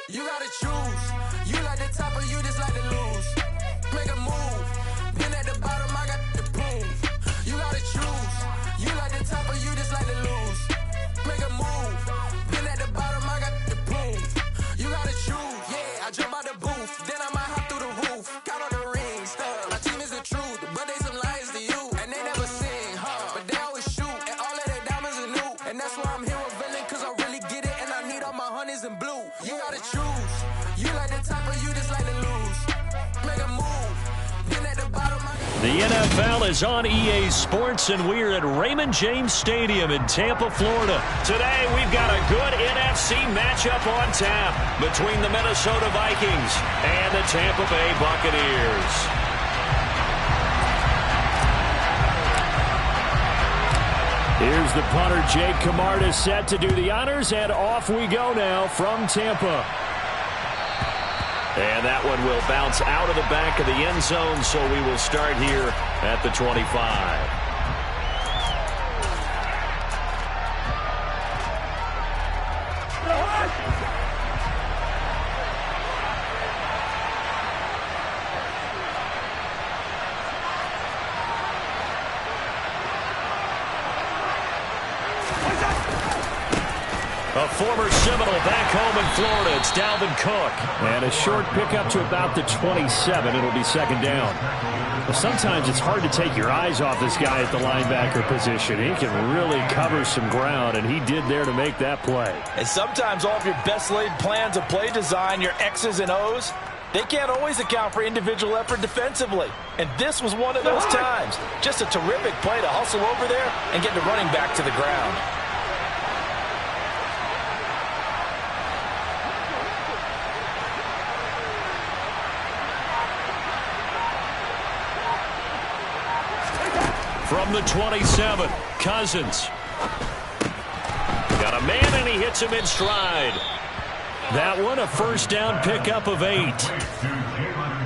You gotta choose. You like the top or you just like to lose. Make a move. Been at the bottom, I got the prove. You gotta choose. You like the top or you just like to lose. Make a move. Been at the bottom, I got the prove. You gotta choose. Yeah, I jump out the booth. Then I might hop through the roof. Count on the rings. My team is the truth, but they some liars to you. And they never sing, but they always shoot. And all of their diamonds are new. And that's why I'm here with villain, cause I really get it. And I need all my honeys in blue. You gotta choose. You like the top or you just like to lose. Make a move. Been at the bottom. The NFL is on EA Sports, and we're at Raymond James Stadium in Tampa, Florida. Today, we've got a good NFC matchup on tap between the Minnesota Vikings and the Tampa Bay Buccaneers. Here's the punter, Jake Camarda, set to do the honors, and off we go now from Tampa. And that one will bounce out of the back of the end zone, so we will start here at the 25. A former Seminole back home in Florida. It's Dalvin Cook. And a short pickup to about the 27. It'll be second down. Well, sometimes it's hard to take your eyes off this guy at the linebacker position. He can really cover some ground, and he did there to make that play. And sometimes all of your best laid plans of play design, your X's and O's, they can't always account for individual effort defensively. And this was one of those times. Just a terrific play to hustle over there and get the running back to the ground. From the 27, Cousins. Got a man, and he hits him in stride. That one, a first down pickup of 8.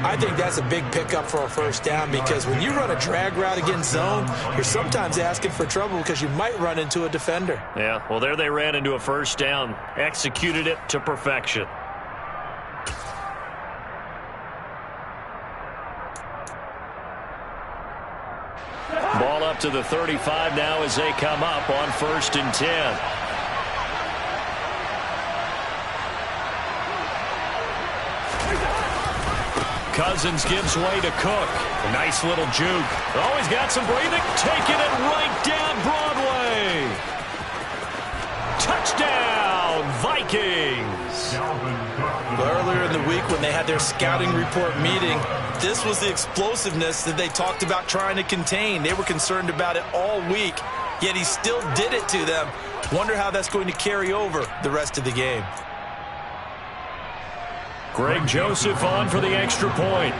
I think that's a big pickup for a first down, because when you run a drag route against zone, you're sometimes asking for trouble because you might run into a defender. Yeah, well, there they ran into a first down. Executed it to perfection. Ball up to the 35 now as they come up on 1st and 10. Cousins gives way to Cook. A nice little juke. Always got some breathing. Taking it right down Broadway. Touchdown, Vikings. Earlier in the week when they had their scouting report meeting, this was the explosiveness that they talked about trying to contain. They were concerned about it all week, yet he still did it to them. Wonder how that's going to carry over the rest of the game. Greg Joseph on for the extra point.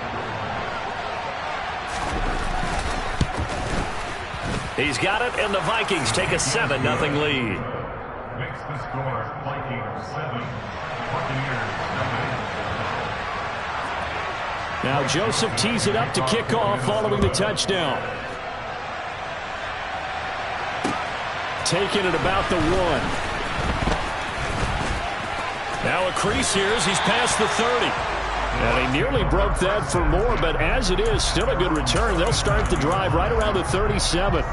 He's got it, and the Vikings take a 7-0 lead. Makes the score Vikings 7, Buccaneers 9. Now Joseph tees it up to kick off following the touchdown. Taking it about the 1. Now a crease here as he's past the 30. And he nearly broke that for more, but as it is, still a good return. They'll start the drive right around the 37.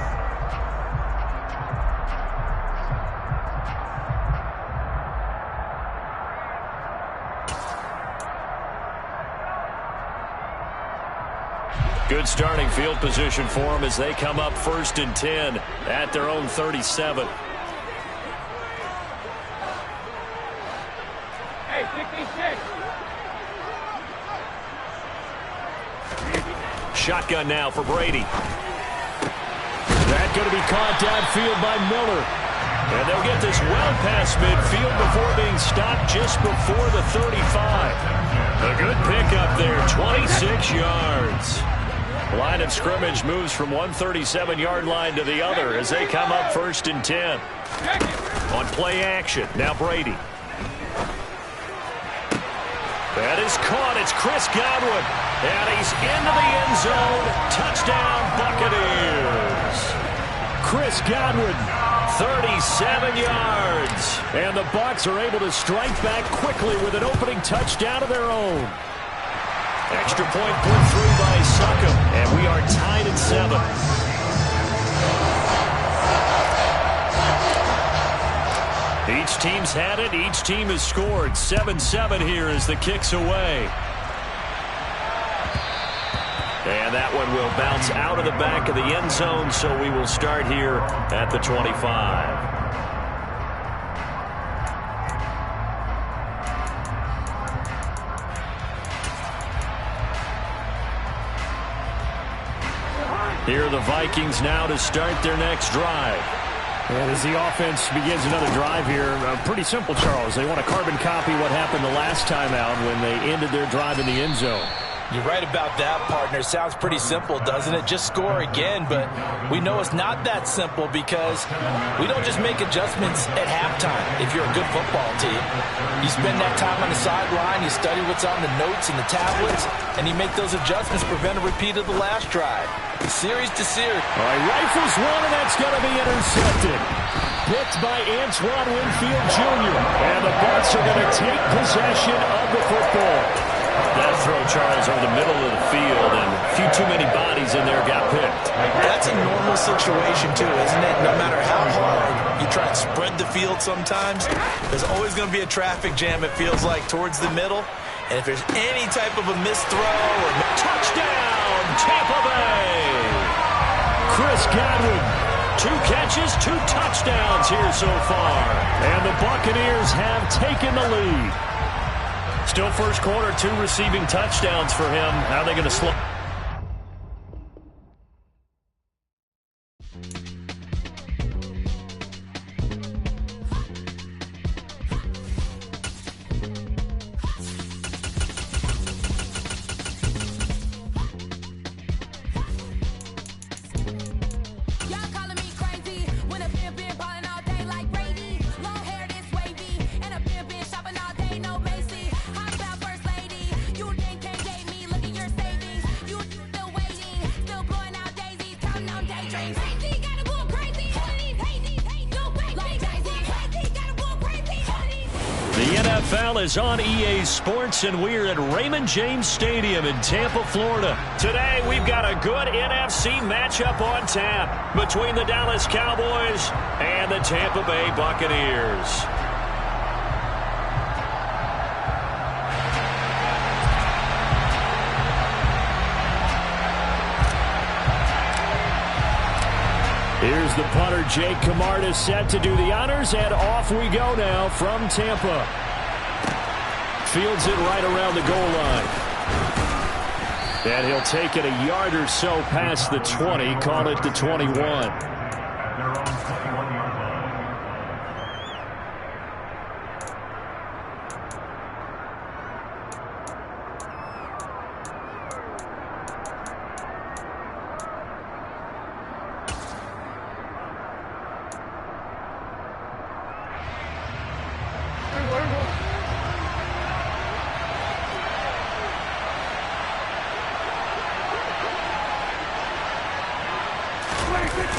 Good starting field position for them as they come up 1st and 10 at their own 37. Hey, 66. Shotgun now for Brady. That's going to be caught downfield by Miller. And they'll get this well past midfield before being stopped just before the 35. A good pickup there, 26 yards. Line of scrimmage moves from one 37-yard line to the other as they come up 1st and 10. On play action, now Brady. That is caught. It's Chris Godwin. And he's into the end zone. Touchdown, Buccaneers. Chris Godwin, 37 yards. And the Bucs are able to strike back quickly with an opening touchdown of their own. Extra point put through by Succop, and we are tied at 7. Each team's had it. Each team has scored. 7-7 here as the kick's away. And that one will bounce out of the back of the end zone, so we will start here at the 25. Here are the Vikings now to start their next drive. And as the offense begins another drive here, pretty simple, Charles. They want to carbon copy what happened the last time out when they ended their drive in the end zone. You're right about that, partner. Sounds pretty simple, doesn't it? Just score again, but we know it's not that simple because we don't just make adjustments at halftime if you're a good football team. You spend that time on the sideline, you study what's on the notes and the tablets, and you make those adjustments to prevent a repeat of the last drive. Series to series. All right, rifles one, and that's going to be intercepted. Picked by Antoine Winfield Jr., and the Bucs are going to take possession of the football. That throw, Charles, over the middle of the field, and a few too many bodies in there got picked. That's a normal situation, too, isn't it? No matter how hard you try and spread the field sometimes, there's always going to be a traffic jam, it feels like, towards the middle. And if there's any type of a missed throw or touchdown, Tampa Bay! Chris Godwin, 2 catches, 2 touchdowns here so far. And the Buccaneers have taken the lead. Still first quarter, 2 receiving touchdowns for him. How are they going to slow? NFL is on EA Sports, and we're at Raymond James Stadium in Tampa, Florida. Today, we've got a good NFC matchup on tap between the Dallas Cowboys and the Tampa Bay Buccaneers. Here's the punter, Jake Camarda, set to do the honors, and off we go now from Tampa. Fields it right around the goal line. And he'll take it a yard or so past the 20, call it the 21.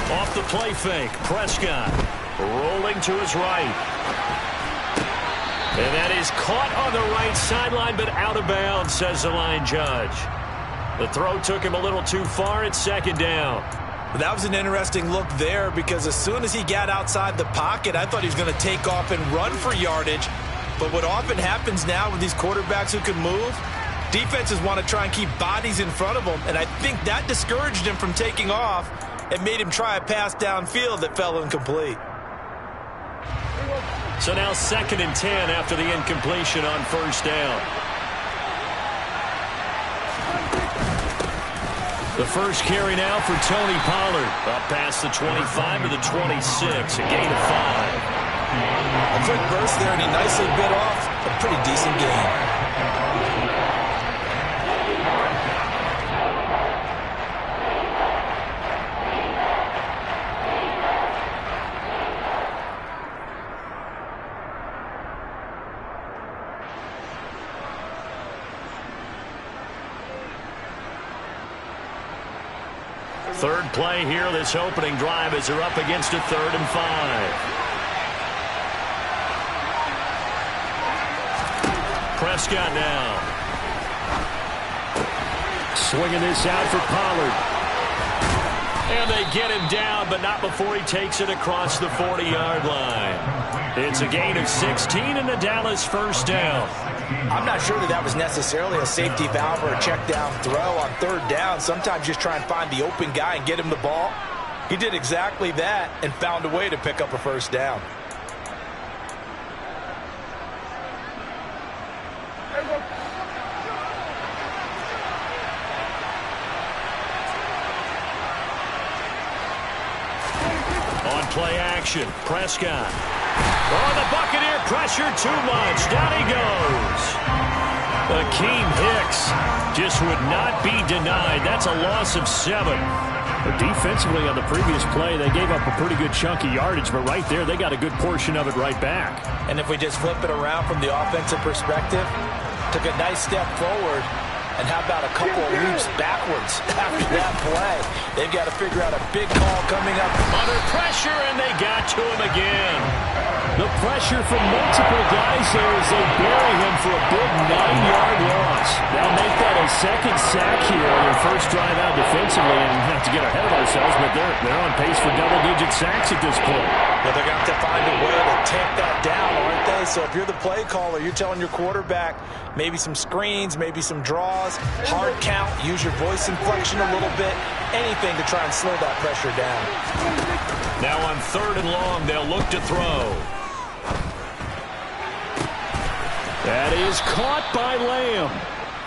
Off the play fake, Prescott rolling to his right. And that is caught on the right sideline, but out of bounds, says the line judge. The throw took him a little too far at second down. That was an interesting look there because as soon as he got outside the pocket, I thought he was going to take off and run for yardage. But what often happens now with these quarterbacks who can move, defenses want to try and keep bodies in front of them, and I think that discouraged him from taking off and made him try a pass downfield that fell incomplete. So now 2nd and 10 after the incompletion on first down. The first carry now for Tony Pollard. Up past the 25 to the 26, a gain of 5. A quick burst there, and he nicely bit off a pretty decent gain. Third play here, this opening drive, as they're up against a 3rd and 5. Prescott now. Swinging this out for Pollard. And they get him down, but not before he takes it across the 40-yard line. It's a gain of 16 and a Dallas first down. I'm not sure that was necessarily a safety valve or a check down throw on 3rd down. Sometimes just try and find the open guy and get him the ball. He did exactly that and found a way to pick up a first down. On play action, Prescott. Oh, the Buccaneer pressure too much. Down he goes. Akeem Hicks just would not be denied. That's a loss of 7. But defensively on the previous play, they gave up a pretty good chunk of yardage, but right there, they got a good portion of it right back. And if we just flip it around from the offensive perspective, took a nice step forward, and how about a couple of leaps backwards after that play? They've got to figure out a big call coming up. Under pressure, and they got to him again. The pressure from multiple guys there as they bury him for a big 9-yard loss. They'll make that a second sack here on their first drive out defensively, and have to get ahead of ourselves, but they're on pace for double-digit sacks at this point. Well, they're going to have to find a way to take that down, aren't they? So if you're the play caller, you're telling your quarterback maybe some screens, maybe some draws, hard count, use your voice inflection a little bit, anything to try and slow that pressure down. Now on 3rd and long, they'll look to throw. That is caught by Lamb.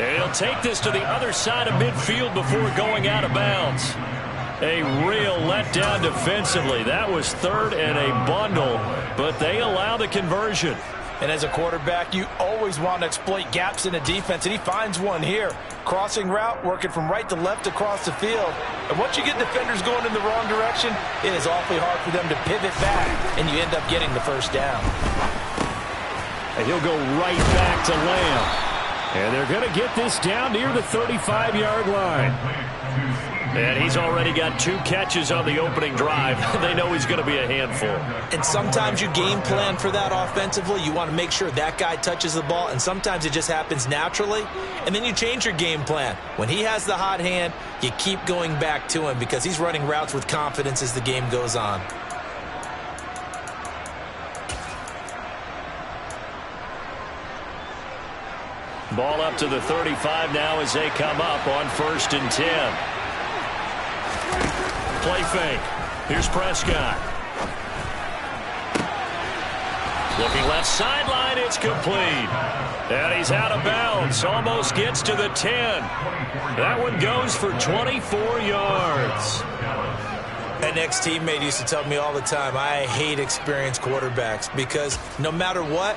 And he'll take this to the other side of midfield before going out of bounds. A real letdown defensively. That was 3rd and a bundle, but they allow the conversion. And as a quarterback, you always want to exploit gaps in a defense, and he finds one here. Crossing route, working from right to left across the field. And once you get defenders going in the wrong direction, it is awfully hard for them to pivot back, and you end up getting the first down. And he'll go right back to Lamb. And they're going to get this down near the 35-yard line. And he's already got 2 catches on the opening drive. They know he's going to be a handful. And sometimes you game plan for that offensively. You want to make sure that guy touches the ball, and sometimes it just happens naturally. And then you change your game plan. When he has the hot hand, you keep going back to him because he's running routes with confidence as the game goes on. Ball up to the 35 now as they come up on 1st and 10. Play fake. Here's Prescott. Looking left sideline, it's complete. And he's out of bounds. Almost gets to the 10. That one goes for 24 yards. An ex-teammate used to tell me all the time, I hate experienced quarterbacks because no matter what,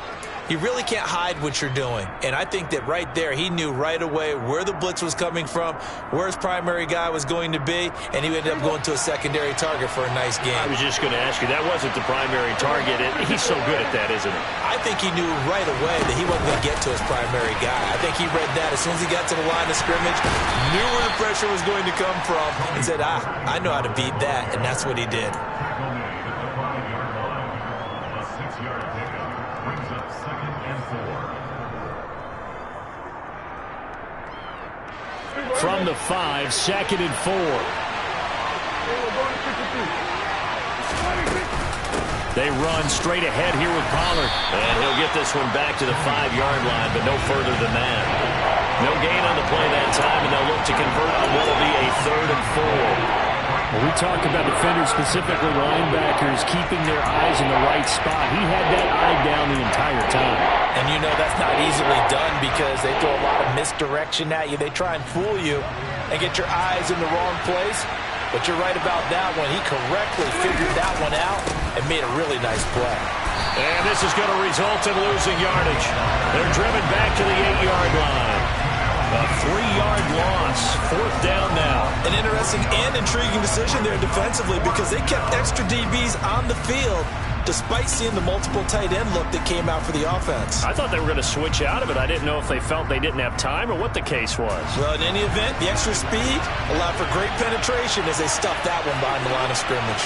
you really can't hide what you're doing. And I think that right there, he knew right away where the blitz was coming from, where his primary guy was going to be, and he ended up going to a secondary target for a nice game. I was just going to ask you, that wasn't the primary target. He's so good at that, isn't he? I think he knew right away that he wasn't going to get to his primary guy. I think he read that as soon as he got to the line of scrimmage, knew where the pressure was going to come from, and said, I know how to beat that, and that's what he did. From the 5, 2nd and 4. They run straight ahead here with Pollard. And he'll get this one back to the 5-yard line, but no further than that. No gain on the play that time, and they'll look to convert on what will be a 3rd and 4. Well, we talk about defenders, specifically linebackers, keeping their eyes in the right spot. He had that eye down the entire time. And you know that's not easily done because they throw a lot of misdirection at you. They try and fool you and get your eyes in the wrong place. But you're right about that one. He correctly figured that one out and made a really nice play. And this is going to result in losing yardage. They're driven back to the 8-yard line. A 3-yard loss. 4th down now. An interesting and intriguing decision there defensively because they kept extra DBs on the field despite seeing the multiple tight end look that came out for the offense. I thought they were going to switch out of it. I didn't know if they felt they didn't have time or what the case was. Well, in any event, the extra speed allowed for great penetration as they stuffed that one behind the line of scrimmage.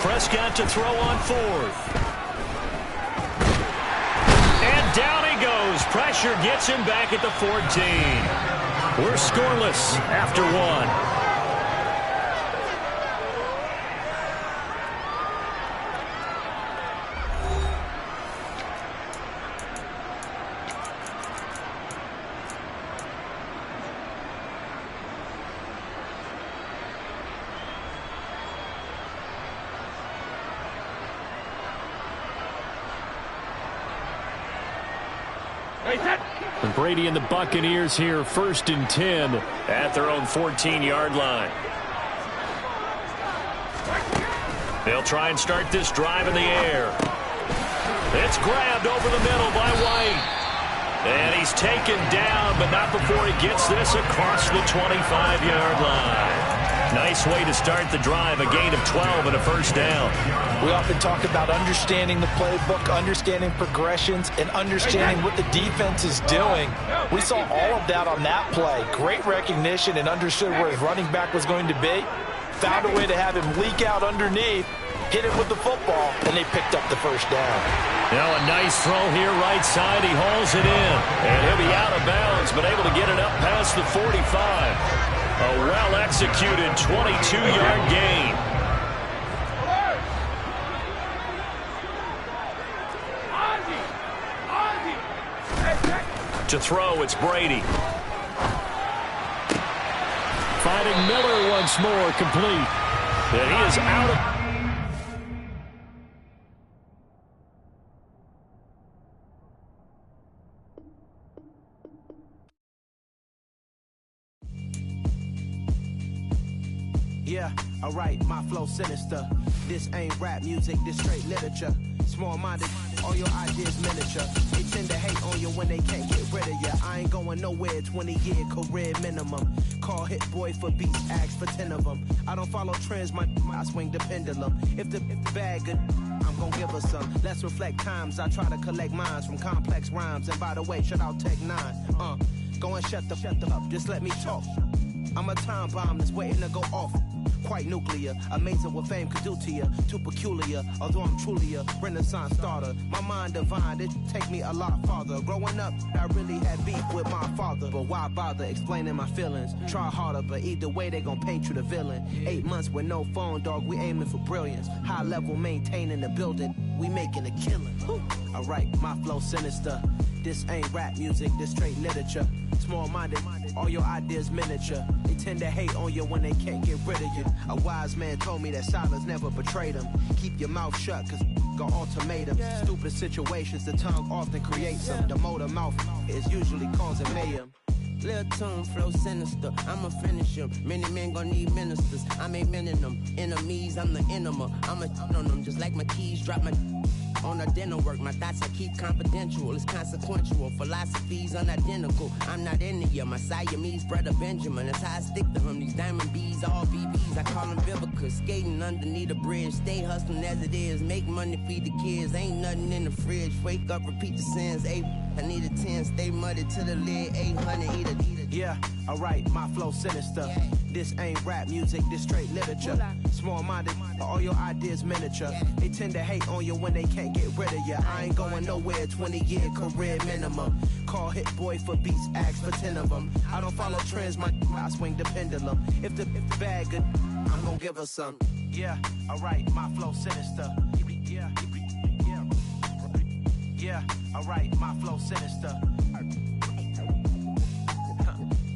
Prescott to throw on fourth. And down he goes. Pressure gets him back at the 14. We're scoreless after one. And Brady and the Buccaneers here, 1st and 10 at their own 14-yard line. They'll try and start this drive in the air. It's grabbed over the middle by White. And he's taken down, but not before he gets this across the 25-yard line. Nice way to start the drive, a gain of 12 and a first down. We often talk about understanding the playbook, understanding progressions, and understanding what the defense is doing. We saw all of that on that play. Great recognition and understood where his running back was going to be. Found a way to have him leak out underneath, hit it with the football, and they picked up the first down. Now a nice throw here, right side. He hauls it in, and he'll be out of bounds, but able to get it up past the 45. A well-executed 22-yard gain. To throw, it's Brady. Finding Miller once more, complete. And he is out of... Yeah, alright, my flow sinister. This ain't rap music, this straight literature. Small-minded, all your ideas miniature. They tend to hate on you when they can't get rid of you. I ain't going nowhere, 20-year career minimum. Call Hit Boy for beats, ask for 10 of them. I don't follow trends, I swing the pendulum. If the bag good, I'm gonna give her some. Let's reflect times, I try to collect minds from complex rhymes. And by the way, shout out Tech 9. Go and shut the up, just let me talk. I'm a time bomb that's waiting to go off. Quite nuclear, amazing what fame could do to you. Too peculiar, although I'm truly a renaissance starter. My mind divine, it take me a lot farther. Growing up, I really had beef with my father. But why bother explaining my feelings? Try harder, but either way they gon' paint you the villain. 8 months with no phone, dog, we aiming for brilliance. High level maintaining the building, we making a killing. Alright, my flow sinister. This ain't rap music, this straight literature. Small-minded, all your ideas miniature. They tend to hate on you when they can't get rid of you. A wise man told me that silence never betrayed him. Keep your mouth shut, cause got ultimatums. Stupid situations, the tongue often creates them. The motor mouth is usually causing mayhem. Lil' tune, flow sinister, I'ma finish him. Many men gon' need ministers, I'm a men in them. Enemies, I'm the enema. I'm on them, just like my keys, drop my on a dental work. My thoughts I keep confidential, it's consequential. Philosophies unidentical, I'm not into you. My Siamese brother Benjamin, that's how I stick to him. These diamond bees, all BBs, I call them Vivica. Skating underneath a bridge, stay hustling as it is. Make money, feed the kids, ain't nothing in the fridge. Wake up, repeat the sins, I need a 10, stay muddy to the lid, 800, eat a. Yeah, alright, my flow sinister. This ain't rap music, this straight literature. Small-minded, all your ideas miniature. They tend to hate on you when they can't get rid of you. I ain't going nowhere, 20-year career minimum. Call Hit Boy for beats, ask for 10 of them. I don't follow trends, I swing the pendulum. If the bag good, I'm gonna give her some. Yeah, alright, my flow sinister. Yeah, alright, my flow sinister.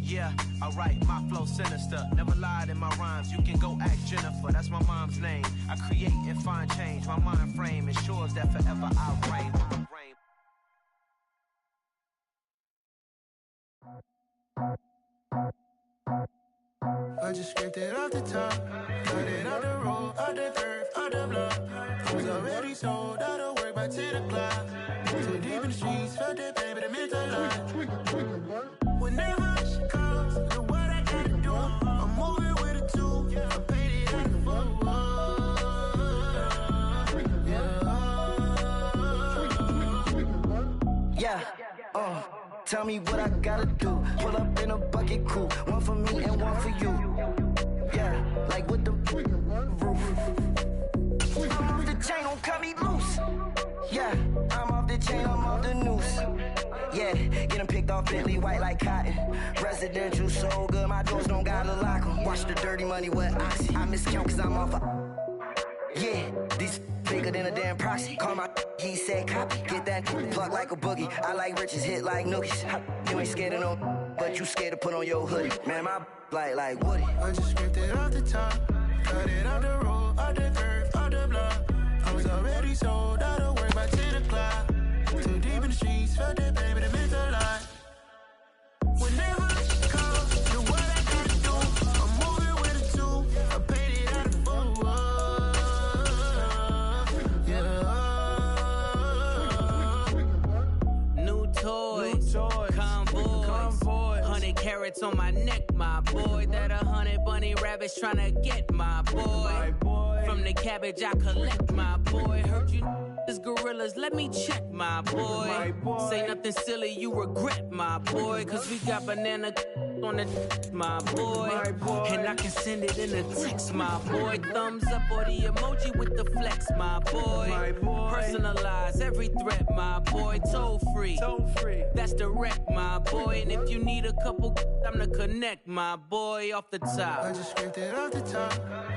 Yeah, alright, my flow sinister. Never lied in my rhymes, you can go ask Jennifer, that's my mom's name. I create and find change, my mind frame ensures that forever I reign. I just scraped it off the top, cut it out the road, out the curve, out the block. Was already sold, out of work by 10 o'clock. Too deep in the streets, felt that baby, the mental line. Whenever she calls, Tell me what I gotta do. Pull up in a bucket crew. One for me and one for you. Yeah, like with the roof. I'm off the chain, don't cut me loose. Yeah, I'm off the chain, I'm off the noose. Yeah, getting picked off Bentley white like cotton. Residential so good, my doors don't gotta lock 'em. Watch the dirty money with oxy. I miscount cause I'm off yeah, these bigger than a damn proxy. Call my he said copy. Get that plug like a boogie. I like riches, hit like nookies. You ain't scared of no, but you scared to put on your hoodie. Man, my like Woody. I just scraped it off the top. Cut it off the road, off the curve, off the block. I was already sold out of work by 10 o'clock. Too deep in the streets, felt that baby, that meant a lot. Whenever she calls, do what I gotta do. I'm moving with a two. I paid it out of full. Yeah. New toys, convoys, 100 carats on my neck, my boy. That 100 bunny rabbits tryna get my boy. From the cabbage I collect, my boy. Heard you is gorillas, let me check, my boy. Say nothing silly, you regret, my boy. Cause we got banana on the my boy. And I can send it in a text, my boy. Thumbs up or the emoji with the flex, my boy. Personalize every threat, my boy. Toll free, that's direct, my boy. And if you need a couple, I'm the connect, my boy. Off the top, I just scraped it off the top.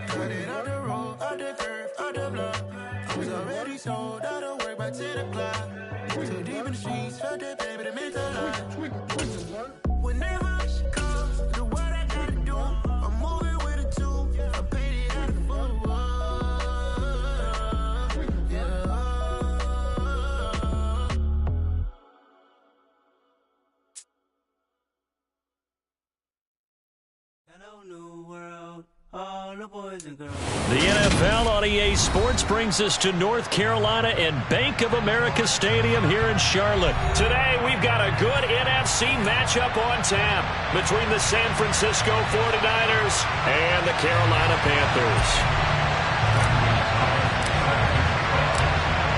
Cut it off the road, off the curve, off the block. I was already sold out of work by 10 o'clock. Too deep in the streets, felt that baby, that meant a lot. Whenever she calls, do what I gotta do. I'm moving with a two. I paid it out of full. Yeah. Hello, new world. All the boys and girls. The NFL on EA Sports brings us to North Carolina and Bank of America Stadium here in Charlotte. Today, we've got a good NFC matchup on tap between the San Francisco 49ers and the Carolina Panthers.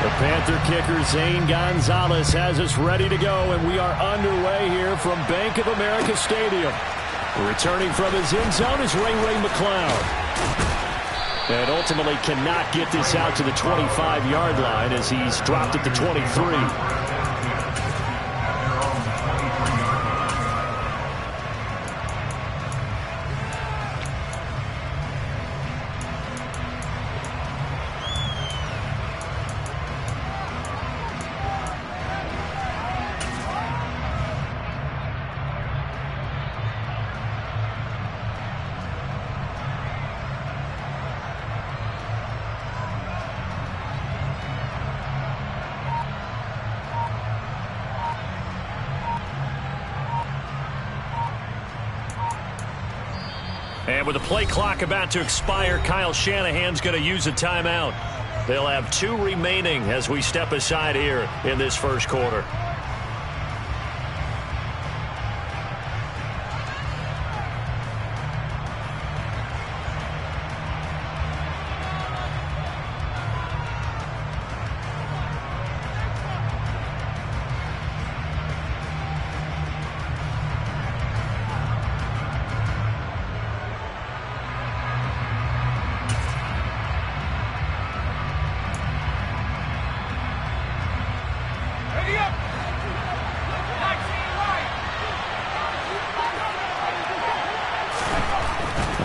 The Panther kicker, Zane Gonzalez, has us ready to go, and we are underway here from Bank of America Stadium. Returning from his end zone is Ray McCloud. And ultimately cannot get this out to the 25-yard line as he's dropped at the 23. And with the play clock about to expire, Kyle Shanahan's going to use a timeout. They'll have 2 remaining as we step aside here in this first quarter.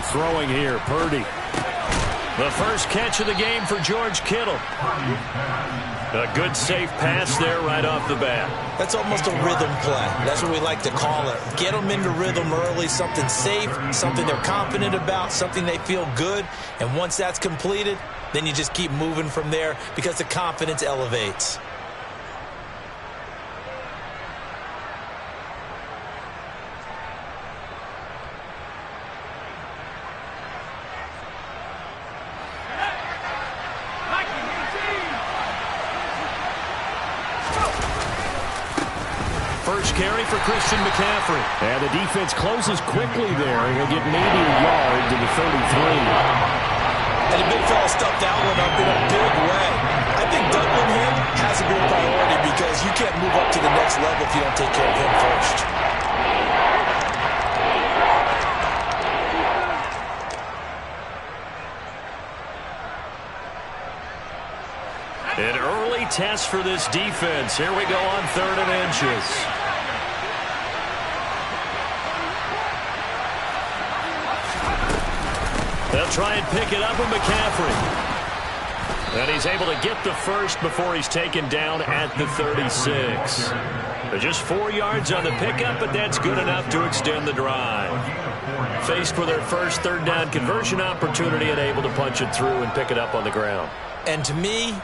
Throwing here, Purdy. The first catch of the game for George Kittle. A good, safe pass there right off the bat. That's almost a rhythm play. That's what we like to call it. Get them into rhythm early, something safe, something they're confident about, something they feel good. And once that's completed, then you just keep moving from there because the confidence elevates. First carry for Christian McCaffrey. And the defense closes quickly there. He'll get maybe a yard to the 33. And the big fella stuffed that one up in a big way. I think doubling him has to be a priority because you can't move up to the next next level if you don't take care of him first. An early test for this defense. Here we go on 3rd and inches. They'll try and pick it up with McCaffrey. And he's able to get the first before he's taken down at the 36. Just 4 yards on the pickup, but that's good enough to extend the drive. Faced with their first 3rd down conversion opportunity and able to punch it through and pick it up on the ground. And to me,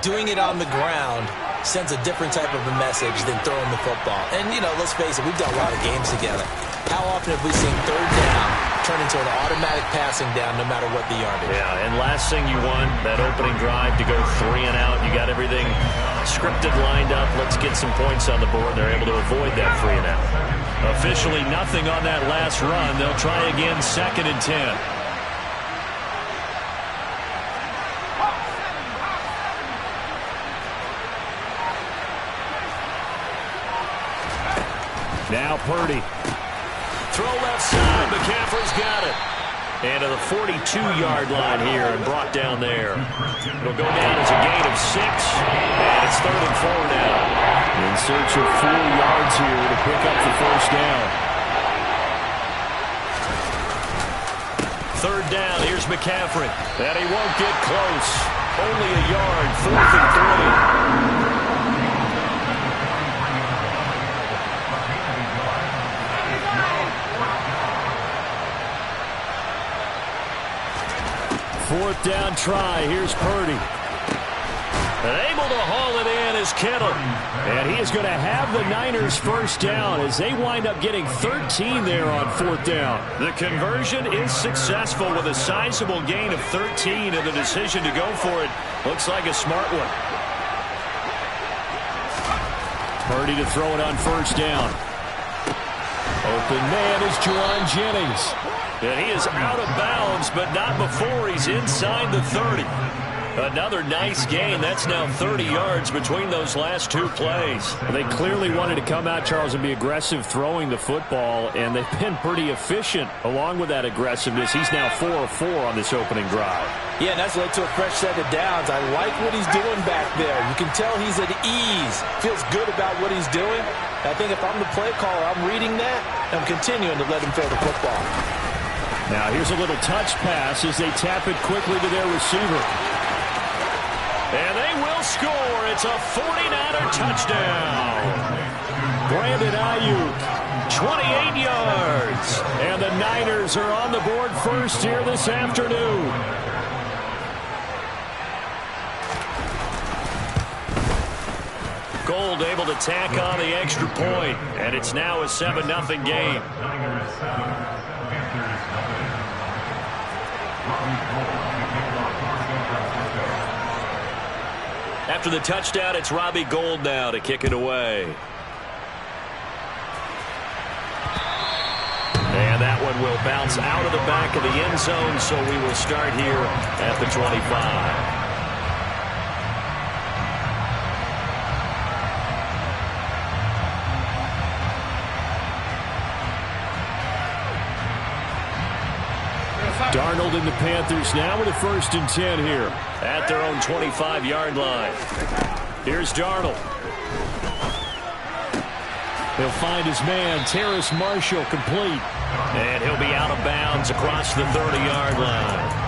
doing it on the ground sends a different type of a message than throwing the football. And, you know, let's face it, we've done a lot of games together. How often have we seen 3rd down turn into an automatic passing down no matter what the yardage? Yeah, and last thing you want, that opening drive to go 3 and out. You got everything scripted, lined up. Let's get some points on the board. They're able to avoid that 3 and out. Officially nothing on that last run. They'll try again 2nd and 10. Now Purdy. Throw left side. McCaffrey's got it. And to the 42-yard line here and brought down there. It'll go down as a gain of 6. And it's 3rd and 4 now. In search of 4 yards here to pick up the first down. 3rd down. Here's McCaffrey. And he won't get close. Only a yard. 4th and 3. Fourth down try. Here's Purdy. And able to haul it in is Kittle. And he is going to have the Niners first down as they wind up getting 13 there on 4th down. The conversion is successful with a sizable gain of 13, and the decision to go for it looks like a smart one. Purdy to throw it on 1st down. Open man is Juwan Jennings. And he is out of bounds, but not before he's inside the 30. Another nice gain. That's now 30 yards between those last 2 plays. They clearly wanted to come out, Charles, and be aggressive throwing the football, and they've been pretty efficient along with that aggressiveness. He's now 4 of 4 on this opening drive. Yeah, and that's led to a fresh set of downs. I like what he's doing back there. You can tell he's at ease. Feels good about what he's doing. I think if I'm the play caller, I'm reading that. I'm continuing to let him throw the football. Now here's a little touch pass as they tap it quickly to their receiver. And they will score. It's a 49er touchdown. Brandon Ayuk, 28 yards. And the Niners are on the board first here this afternoon. Gold able to tack on the extra point, and it's now a 7-0 game. After the touchdown, it's Robbie Gould now to kick it away. And that one will bounce out of the back of the end zone, so we will start here at the 25. Darnold and the Panthers now with a 1st and 10 here. At their own 25-yard line. Here's Darnold. He'll find his man, Terrace Marshall, complete. And he'll be out of bounds across the 30-yard line.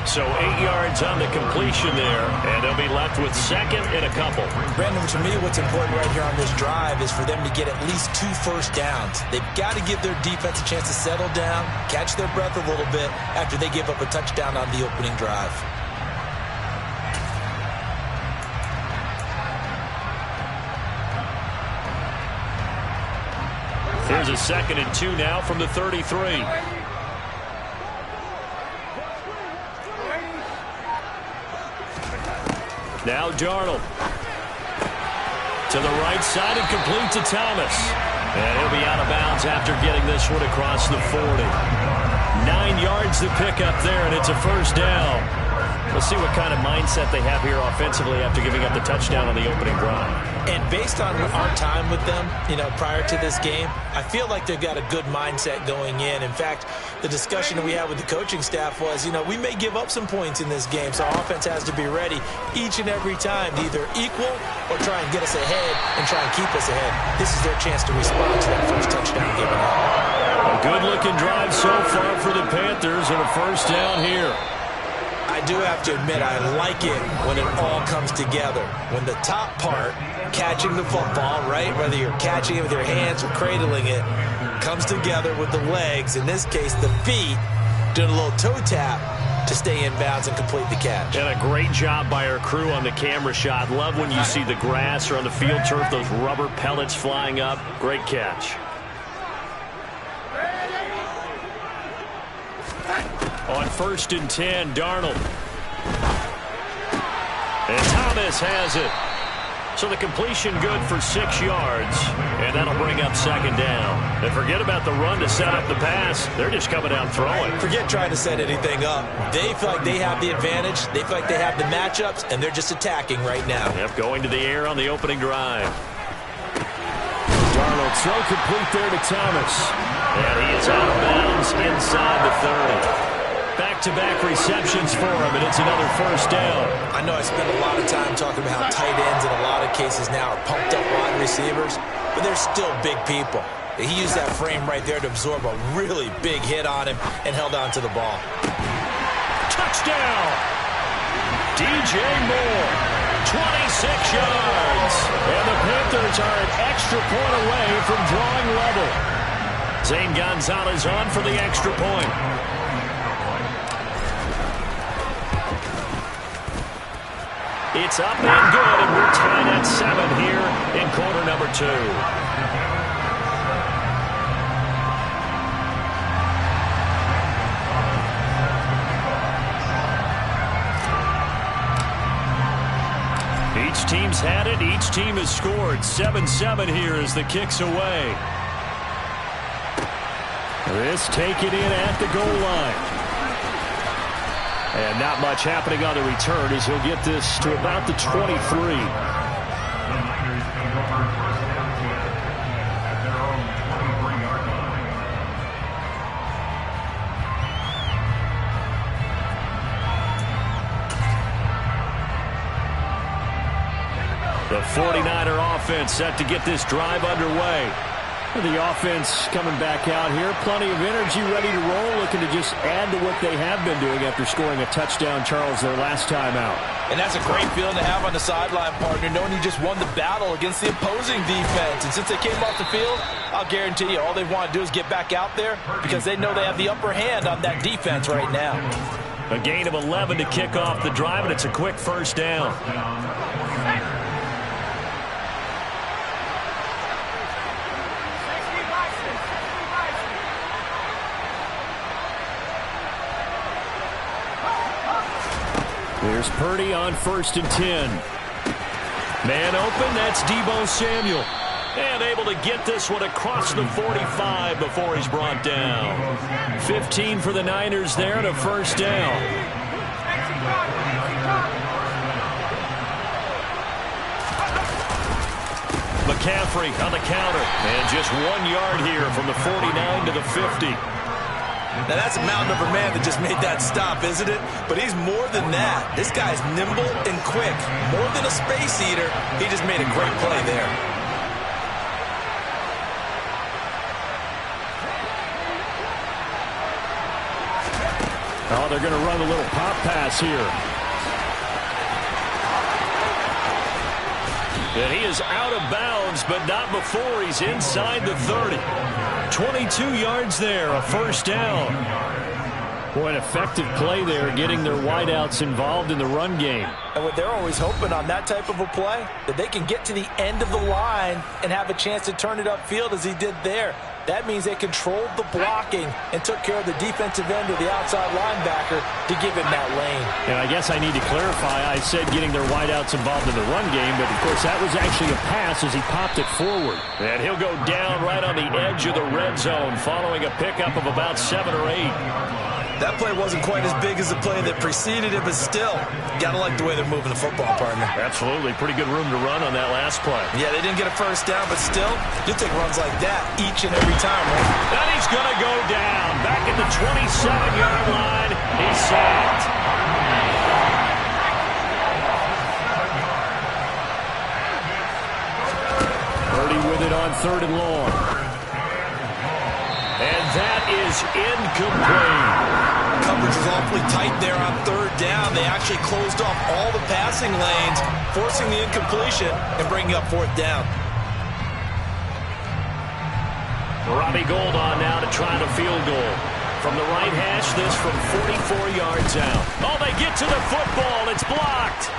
So 8 yards on the completion there, and they'll be left with 2nd and a couple. Brandon, to me, what's important right here on this drive is for them to get at least 2 first downs. They've got to give their defense a chance to settle down, catch their breath a little bit after they give up a touchdown on the opening drive. Here's a 2nd and 2 now from the 33. Now Darnold. To the right side and complete to Thomas. And he'll be out of bounds after getting this one across the 40. 9 yards to pick up there, and it's a 1st down. Let's see what kind of mindset they have here offensively after giving up the touchdown on the opening drive. And based on our time with them, prior to this game, I feel like they've got a good mindset going in. In fact, the discussion that we had with the coaching staff was, we may give up some points in this game, so our offense has to be ready each and every time to either equal or try and get us ahead and try and keep us ahead. This is their chance to respond to that first touchdown given up. A good-looking drive so far for the Panthers and a first down here. I do have to admit, I like it when it all comes together. When the top part, catching the football, right, whether you're catching it with your hands or cradling it, comes together with the legs, in this case the feet, doing a little toe tap to stay in bounds and complete the catch. And a great job by our crew on the camera shot. Love when you see the grass or on the field turf, those rubber pellets flying up. Great catch. On 1st and 10, Darnold. And Thomas has it. So the completion good for 6 yards, and that'll bring up 2nd down. And forget about the run to set up the pass. They're just coming down throwing. Forget trying to set anything up. They feel like they have the advantage. They feel like they have the matchups, and they're just attacking right now. Yep, going to the air on the opening drive. Darnold throw complete there to Thomas. And he is out of bounds inside the 30. Back-to-back receptions for him, and it's another first down. I know I spend a lot of time talking about how tight ends in a lot of cases now are pumped up wide receivers, but they're still big people. He used that frame right there to absorb a really big hit on him and held on to the ball. Touchdown! DJ Moore, 26 yards. And the Panthers are an extra point away from drawing level. Zane Gonzalez on for the extra point. It's up and good, and we're tied at 7 here in quarter number 2. Each team's had it. Each team has scored. 7-7 here as the kick's away. This taken in at the goal line. And not much happening on the return as he'll get this to about the 23. The Niners take over first down at their own 23-yard line. The 49er offense set to get this drive underway. The offense coming back out here. Plenty of energy, ready to roll, looking to just add to what they have been doing after scoring a touchdown, Charles, their last time out. And that's a great feeling to have on the sideline, partner, knowing you just won the battle against the opposing defense. And since they came off the field, I'll guarantee you all they want to do is get back out there because they know they have the upper hand on that defense right now. A gain of 11 to kick off the drive, and it's a quick first down. There's Purdy on 1st and 10. Man open, that's Deebo Samuel. And able to get this one across the 45 before he's brought down. 15 for the Niners there and a first down. McCaffrey on the counter. And just 1 yard here from the 49 to the 50. Now, that's a mountain of a man that just made that stop, isn't it? But he's more than that. This guy's nimble and quick. More than a space eater, he just made a great play there. Oh, they're going to run a little pop pass here. And he is out of bounds, but not before he's inside the 30. 22 yards there, a first down. Boy, an effective play there, getting their wideouts involved in the run game. And what they're always hoping on that type of a play, that they can get to the end of the line and have a chance to turn it upfield as he did there. That means they controlled the blocking and took care of the defensive end or the outside linebacker to give him that lane. And I guess I need to clarify, I said getting their wideouts involved in the run game, but of course that was actually a pass as he popped it forward. And he'll go down right on the edge of the red zone following a pickup of about 7 or 8. That play wasn't quite as big as the play that preceded it, but still, got to like the way they're moving the football, partner. Absolutely. Pretty good room to run on that last play. Yeah, they didn't get a first down, but still, you'll take runs like that each and every time, right? And he's going to go down. Back at the 27-yard line. He's sacked. Purdy with it on 3rd and long. And that is incomplete. Coverage was awfully tight there on 3rd down. They actually closed off all the passing lanes, forcing the incompletion and bringing up 4th down. Robbie Gould on now to try the field goal. From the right hash, this from 44 yards out. Oh, they get to the football. It's blocked.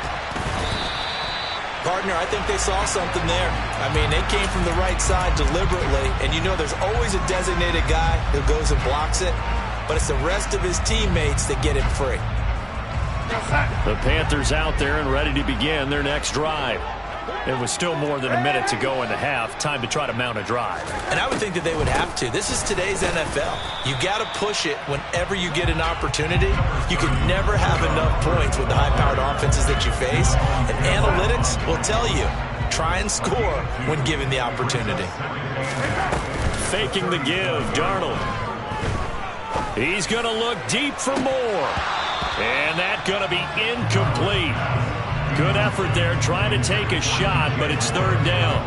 Partner, I think they saw something there. I mean, they came from the right side deliberately, and you know there's always a designated guy who goes and blocks it, but it's the rest of his teammates that get him free. The Panthers out there and ready to begin their next drive. It was still more than a minute to go in the half. Time to try to mount a drive. And I would think that they would have to. This is today's NFL. You got to push it whenever you get an opportunity. You can never have enough points with the high-powered offenses that you face. And analytics will tell you, try and score when given the opportunity. Faking the give, Darnold. He's going to look deep for more. And that's going to be incomplete. Good effort there, trying to take a shot, but it's 3rd down.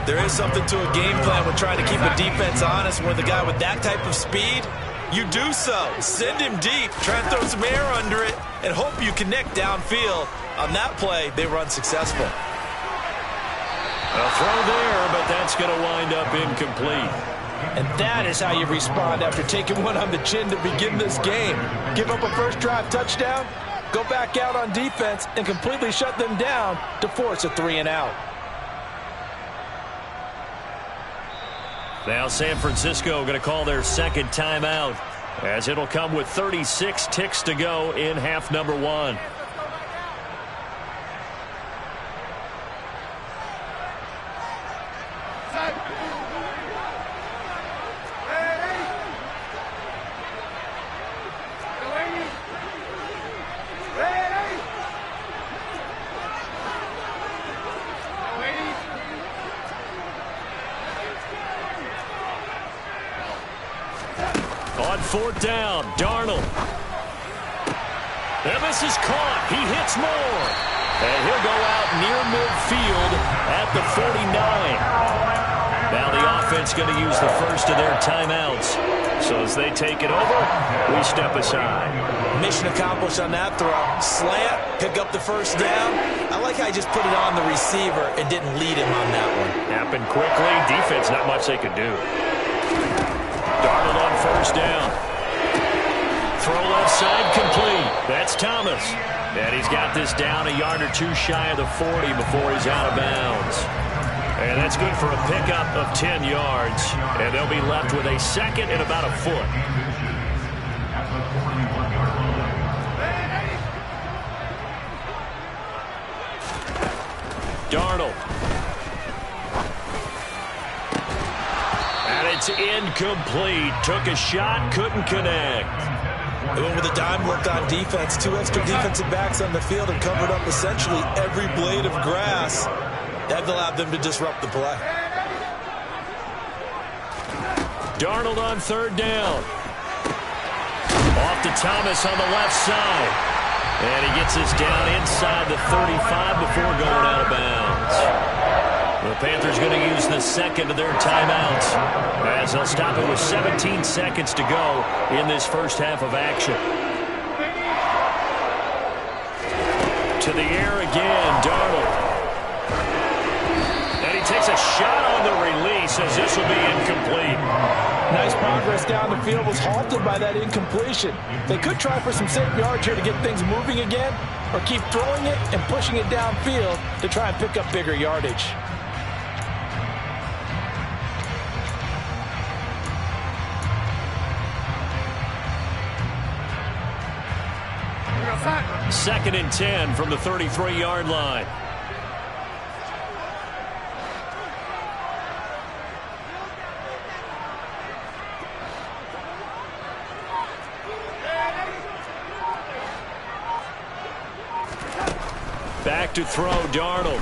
There is something to a game plan with trying to keep a defense honest. When the guy with that type of speed, you do so. Send him deep, try and throw some air under it, and hope you connect downfield. On that play, they were unsuccessful. A throw there, but that's going to wind up incomplete. And that is how you respond after taking one on the chin to begin this game. Give up a first drive touchdown, go back out on defense and completely shut them down to force a 3-and-out. Now San Francisco going to call their second timeout, as it'll come with 36 ticks to go in half number 1. On 4th down, Darnold. And this is caught. He hits more. And he'll go out near midfield at the 49. Now the offense going to use the first of their timeouts. So as they take it over, we step aside. Mission accomplished on that throw. Slant, pick up the first down. I like how he just put it on the receiver and didn't lead him on that one. Happened quickly. Defense, not much they could do. Darnold on 1st down. Throw left side complete. That's Thomas. And he's got this down a yard or two shy of the 40 before he's out of bounds. And that's good for a pickup of 10 yards. And they'll be left with a second and about a foot. Darnold. And it's incomplete. Took a shot, couldn't connect. They went with a dime look on defense. 2 extra defensive backs on the field and covered up essentially every blade of grass. That allowed them to disrupt the play. Darnold on 3rd down. Off to Thomas on the left side. And he gets this down inside the 35 before going out of bounds. The Panthers going to use the second of their timeouts, as they'll stop it with 17 seconds to go in this first half of action. To the air again, Darnold. And he takes a shot on the release, as this will be incomplete. Nice progress down the field, was halted by that incompletion. They could try for some safe yards here to get things moving again, or keep throwing it and pushing it downfield to try and pick up bigger yardage. Second and 10 from the 33-yard line. to throw, Darnold.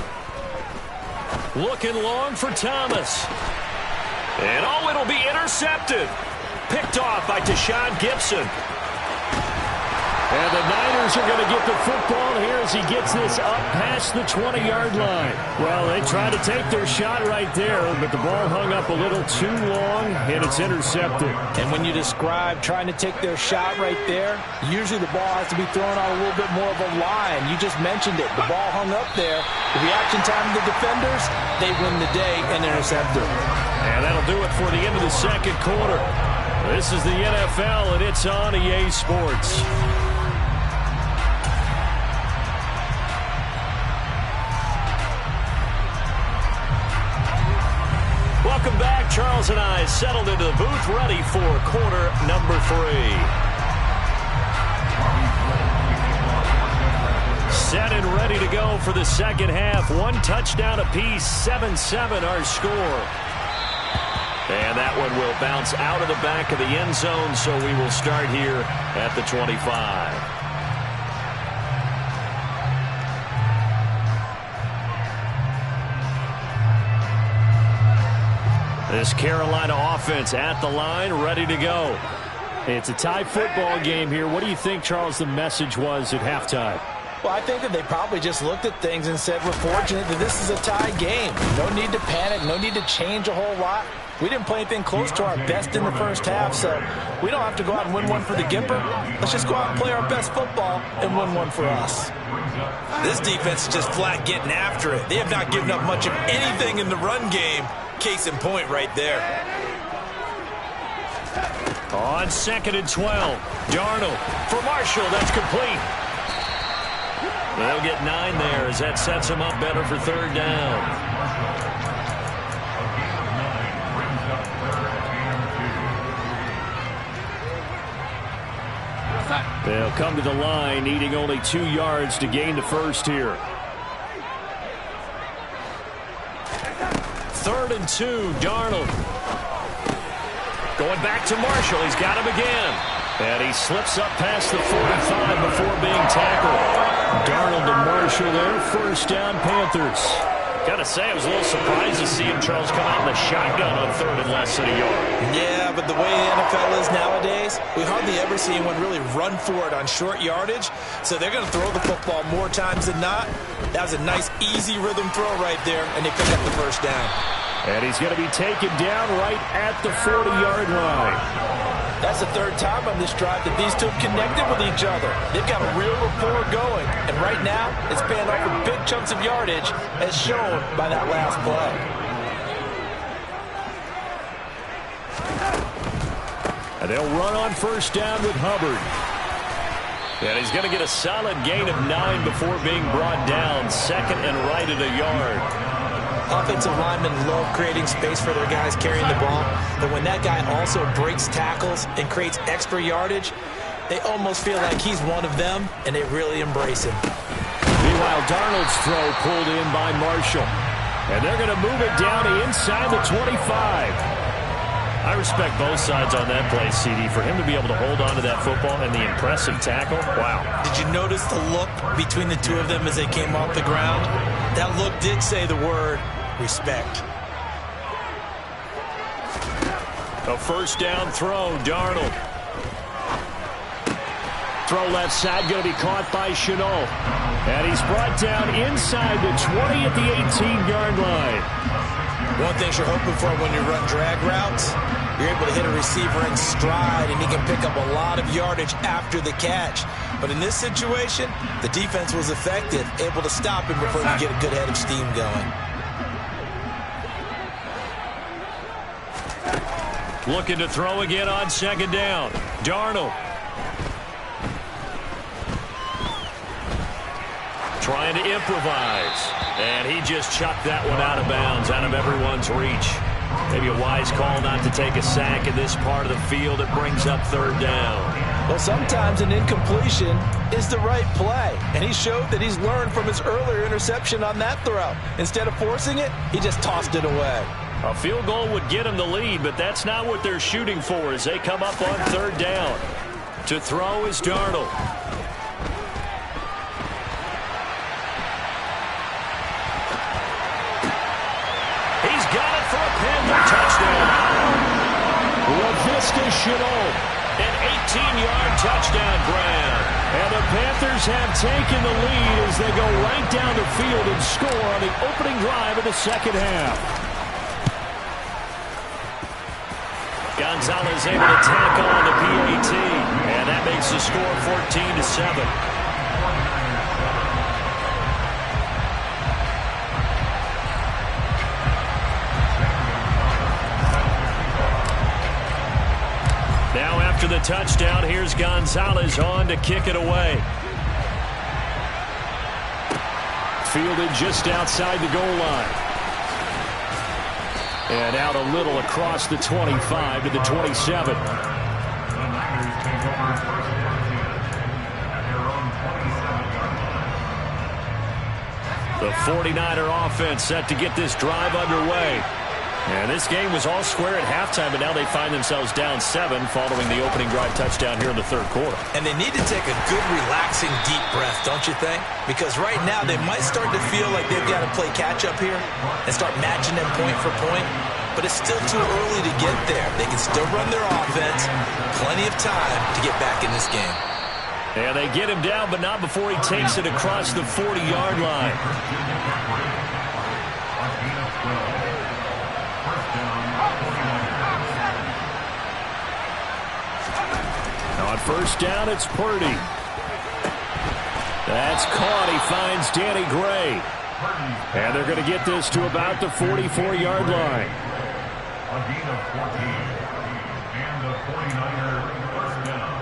Looking long for Thomas. And, oh, it'll be intercepted. Picked off by Deshaun Gibson. And the Niners are going to get the football here as he gets this up past the 20-yard line. Well, they tried to take their shot right there, but the ball hung up a little too long, and it's intercepted. And when you describe trying to take their shot right there, usually the ball has to be thrown out a little bit more of a line. You just mentioned it. The ball hung up there. The reaction time of the defenders, they win the day and intercept it. And that'll do it for the end of the second quarter. This is the NFL, and it's on EA Sports. Welcome back. Charles and I settled into the booth, ready for quarter number 3. Set and ready to go for the second half. 1 touchdown apiece, 7-7 our score. And that one will bounce out of the back of the end zone, so we will start here at the 25. This Carolina offense at the line, ready to go. It's a tie football game here. What do you think, Charles, the message was at halftime? Well, I think that they probably just looked at things and said, we're fortunate that this is a tie game. No need to panic. No need to change a whole lot. We didn't play anything close to our best in the first half, so we don't have to go out and win one for the Gipper. Let's just go out and play our best football and win one for us. This defense is just flat getting after it. They have not given up much of anything in the run game. Case in point right there. On 2nd and 12, Darnold for Marshall. That's complete. They'll get 9 there as that sets them up better for third down. They'll come to the line, needing only 2 yards to gain the first here. 3rd and 2, Darnold. Going back to Marshall. He's got him again. And he slips up past the 45 before being tackled. Darnold to Marshall there. First down, Panthers. Got to say, I was a little surprised to see him, Charles, come out in the shotgun on 3rd and less than a yard. Yeah, but the way the NFL is nowadays, we hardly ever see anyone really run for it on short yardage. So they're going to throw the football more times than not. That was a nice, easy rhythm throw right there, and they pick up the first down. And he's going to be taken down right at the 40-yard line. That's the 3rd time on this drive that these two have connected with each other. They've got a real rapport going. And right now, it's paying off with big chunks of yardage, as shown by that last play. And they'll run on first down with Hubbard. And he's going to get a solid gain of 9 before being brought down. 2nd and right at a yard. Offensive linemen love creating space for their guys carrying the ball, but when that guy also breaks tackles and creates extra yardage, they almost feel like he's one of them, and they really embrace him. Meanwhile, Darnold's throw pulled in by Marshall. And they're going to move it down inside the 25. I respect both sides on that play, CD. For him to be able to hold on to that football and the impressive tackle, wow. Did you notice the look between the two of them as they came off the ground? That look did say the word respect. A first down throw, Darnold. Throw left side, going to be caught by Shenault. And he's brought down inside the 20 at the 18-yard line. One thing you're hoping for when you run drag routes, you're able to hit a receiver in stride, and he can pick up a lot of yardage after the catch. But in this situation, the defense was effective, able to stop him before you get a good head of steam going. Looking to throw again on 2nd down. Darnold. Trying to improvise. And he just chucked that one out of bounds, out of everyone's reach. Maybe a wise call not to take a sack in this part of the field. It brings up 3rd down. Well, sometimes an incompletion is the right play. And he showed that he's learned from his earlier interception on that throw. Instead of forcing it, he just tossed it away. A field goal would get them the lead, but that's not what they're shooting for as they come up on 3rd down. To throw is Darnold. for a Panther touchdown. LaVista Chenault. An 18-yard touchdown grab. And the Panthers have taken the lead as they go right down the field and score on the opening drive of the second half. Gonzalez able to tack on the PAT. And that makes the score 14-7. Now after the touchdown, here's Gonzalez on to kick it away. Fielded just outside the goal line. And out a little across the 25 to the 27. The 49er offense set to get this drive underway. And this game was all square at halftime, but now they find themselves down 7 following the opening drive touchdown here in the third quarter. And they need to take a good, relaxing, deep breath, don't you think? Because right now they might start to feel like they've got to play catch-up here and start matching them point for point. But it's still too early to get there. They can still run their offense. Plenty of time to get back in this game. And they get him down, but not before he takes it across the 40-yard line. On first down, it's Purdy. That's caught. He finds Danny Gray. And they're going to get this to about the 44-yard line. A gain of 14. And the 49ers first down.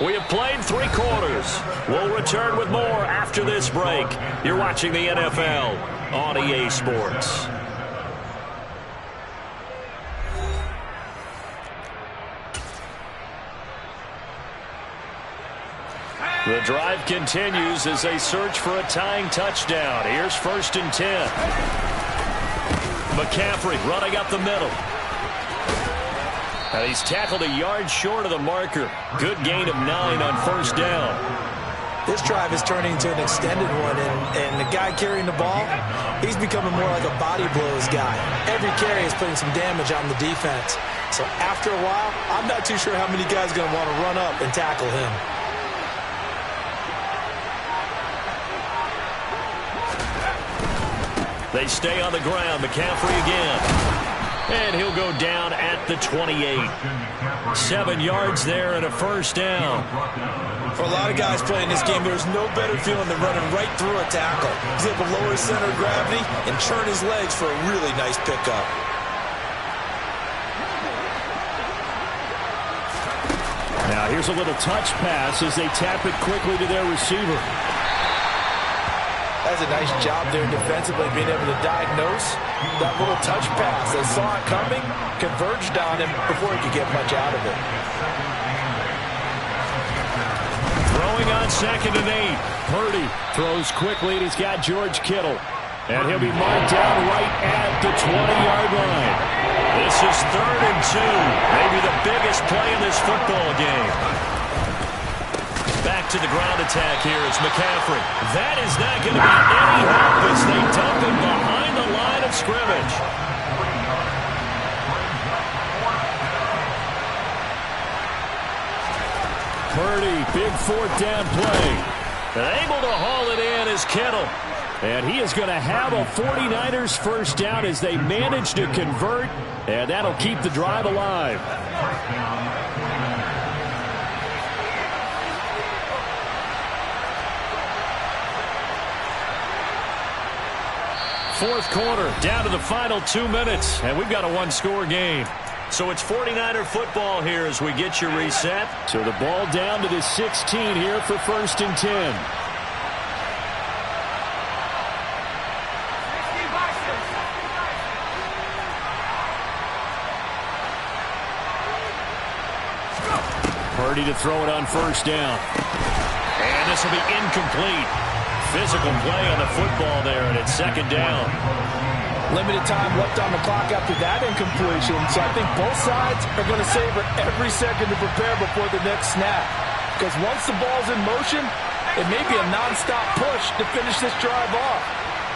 We have played 3 quarters. We'll return with more after this break. You're watching the NFL on EA Sports. The drive continues as they search for a tying touchdown. Here's 1st and 10. McCaffrey running up the middle. And he's tackled a yard short of the marker. Good gain of 9 on first down. This drive is turning into an extended one, and the guy carrying the ball, he's becoming more like a body blows guy. Every carry is putting some damage on the defense. So after a while, I'm not too sure how many guys are going to want to run up and tackle him. They stay on the ground. McCaffrey again. And he'll go down at the 28. 7 yards there and a first down. For a lot of guys playing this game, there's no better feeling than running right through a tackle. He's able to lower his center of gravity and churn his legs for a really nice pickup. Now here's a little touch pass as they tap it quickly to their receiver. That's a nice job there defensively, being able to diagnose that little touch pass. They saw it coming, converged on him before he could get much out of it. Throwing on 2nd and 8. Purdy throws quickly, and he's got George Kittle. And he'll be marked down right at the 20-yard line. This is 3rd and 2. Maybe the biggest play in this football game. Back to the ground attack here. It's McCaffrey. That is not going to be any help as they dump him behind the line of scrimmage. Purdy, big 4th down play. And able to haul it in is Kittle. And he is going to have a 49ers first down as they manage to convert. And that'll keep the drive alive. Fourth quarter, down to the final 2 minutes, and we've got a 1-score game. So it's 49er football here as we get you reset. So the ball down to the 16 here for 1st and 10. Purdy to throw it on first down. And this will be incomplete. Physical play on the football there, and it's 2nd down. Limited time left on the clock after that incompletion, so I think both sides are going to savor every second to prepare before the next snap. Because once the ball's in motion, it may be a non-stop push to finish this drive off.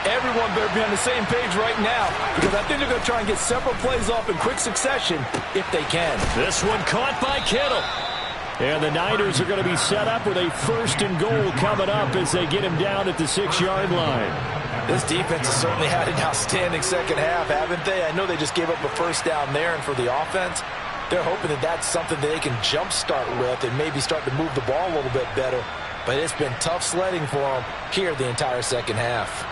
Everyone better be on the same page right now, because I think they're going to try and get several plays off in quick succession if they can. This one caught by Kittle. And the Niners are going to be set up with a 1st and goal coming up as they get him down at the 6-yard line. This defense has certainly had an outstanding second half, haven't they? I know they just gave up a first down there, and for the offense, they're hoping that that's something that they can jumpstart with and maybe start to move the ball a little bit better. But it's been tough sledding for them here the entire second half.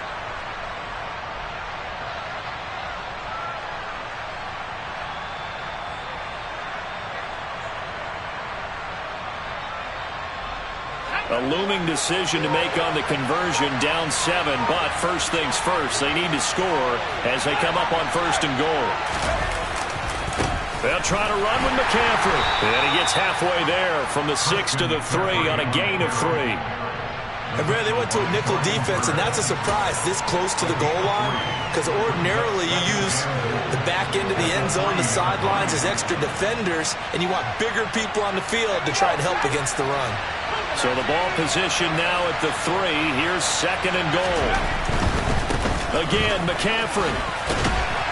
A looming decision to make on the conversion, down 7, but first things first, they need to score as they come up on 1st and goal. They'll try to run with McCaffrey, and he gets halfway there from the 6 to the 3 on a gain of 3. And Brad, they went to a nickel defense, and that's a surprise this close to the goal line, because ordinarily you use the back end of the end zone, the sidelines as extra defenders, and you want bigger people on the field to try and help against the run. So the ball position now at the 3. Here's 2nd and goal. Again, McCaffrey.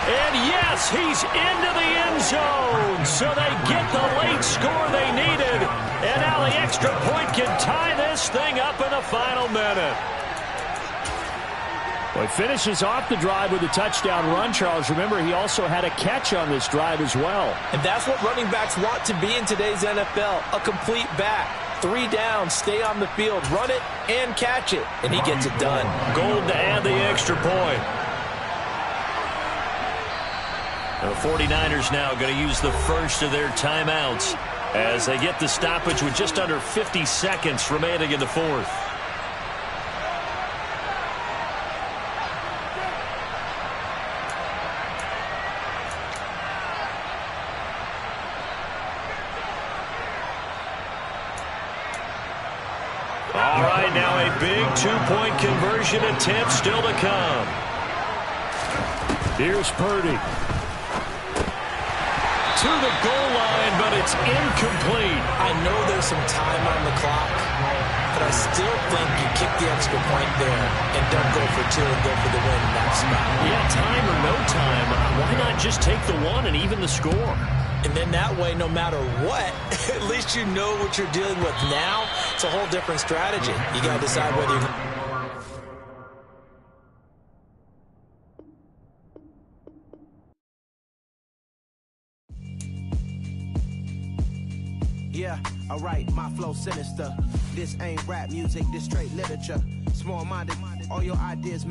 And yes, he's into the end zone. So they get the late score they needed. And now the extra point can tie this thing up in the final minute. Well, he finishes off the drive with a touchdown run, Charles. Remember, he also had a catch on this drive as well. And that's what running backs want to be in today's NFL, a complete back. 3 down, stay on the field, run it, and catch it. And he gets it done. Gold to add the extra point. The 49ers now going to use the first of their timeouts as they get the stoppage with just under 50 seconds remaining in the 4th. All right, now a big 2-point conversion attempt still to come. Here's Purdy. To the goal line, but it's incomplete. I know there's some time on the clock, but I still think you kick the extra point there and don't go for 2 and go for the win in that spot. Yeah, time or no time, why not just take the 1 and even the score? And then that way, no matter what, at least you know what you're dealing with now. It's a whole different strategy. You got to decide whether you're... Yeah, alright, my flow sinister. This ain't rap music, this straight literature. Small-minded, all your ideas